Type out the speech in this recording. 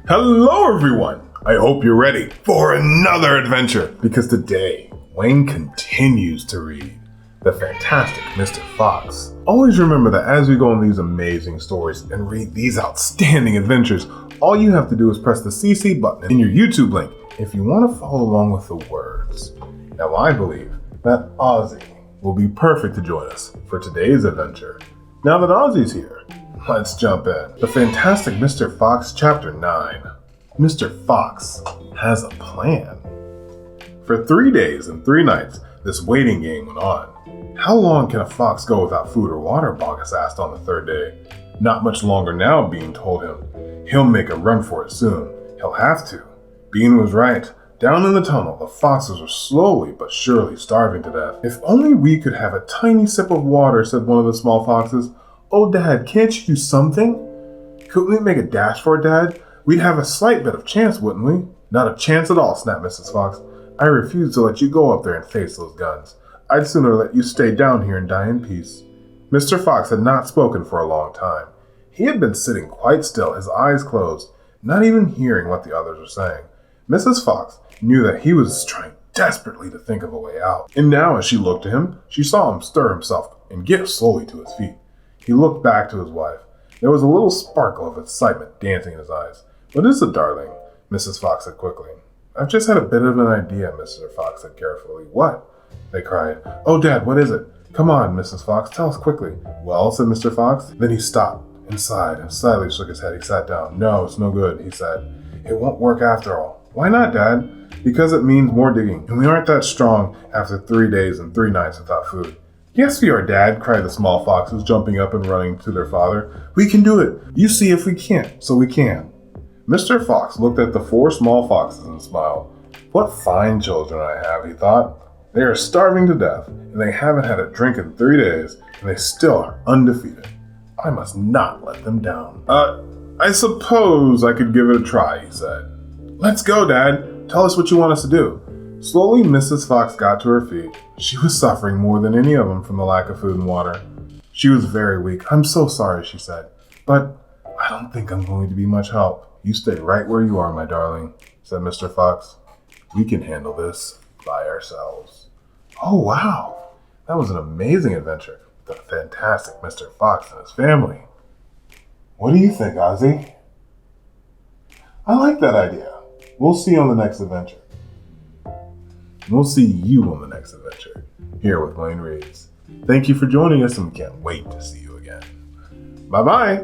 Hello everyone! I hope you're ready for another adventure because today Wayne continues to read The Fantastic Mr. Fox. Always remember that as we go on these amazing stories and read these outstanding adventures, all you have to do is press the CC button in your YouTube link if you want to follow along with the words. Now I believe that Ozzy will be perfect to join us for today's adventure. Now that Ozzy's here, let's jump in. The Fantastic Mr. Fox, Chapter 9. Mr. Fox has a plan. For 3 days and 3 nights, this waiting game went on. How long can a fox go without food or water, Bogus asked on the 3rd day. Not much longer now, Bean told him. He'll make a run for it soon. He'll have to. Bean was right. Down in the tunnel, the foxes were slowly but surely starving to death. If only we could have a tiny sip of water, said one of the small foxes. Oh, Dad, can't you do something? Couldn't we make a dash for it, Dad? We'd have a slight bit of chance, wouldn't we? Not a chance at all, snapped Mrs. Fox. I refuse to let you go up there and face those guns. I'd sooner let you stay down here and die in peace. Mr. Fox had not spoken for a long time. He had been sitting quite still, his eyes closed, not even hearing what the others were saying. Mrs. Fox knew that he was trying desperately to think of a way out. And now as she looked at him, she saw him stir himself and get slowly to his feet. He looked back to his wife. There was a little sparkle of excitement dancing in his eyes. What is it, darling? Mrs. Fox said quickly. I've just had a bit of an idea, Mr. Fox said carefully. What? They cried. Oh, Dad, what is it? Come on, Mrs. Fox, tell us quickly. Well, said Mr. Fox. Then he stopped and sighed and slightly shook his head. He sat down. No, it's no good, he said. It won't work after all. Why not, Dad? Because it means more digging, and we aren't that strong after 3 days and 3 nights without food. Yes, we are, Dad, cried the small foxes, jumping up and running to their father. We can do it. You see if we can't, so we can. Mr. Fox looked at the 4 small foxes and smiled. What fine children I have, he thought. They are starving to death, and they haven't had a drink in 3 days, and they still are undefeated. I must not let them down. I suppose I could give it a try, he said. Let's go, Dad. Tell us what you want us to do. Slowly, Mrs. Fox got to her feet. She was suffering more than any of them from the lack of food and water. She was very weak. I'm so sorry, she said, but I don't think I'm going to be much help. You stay right where you are, my darling, said Mr. Fox. We can handle this by ourselves. Oh, wow. That was an amazing adventure with the fantastic Mr. Fox and his family. What do you think, Ozzy? I like that idea. We'll see you on the next adventure. We'll see you on the next adventure here with Wayne Reads. Thank you for joining us, and we can't wait to see you again. Bye-bye.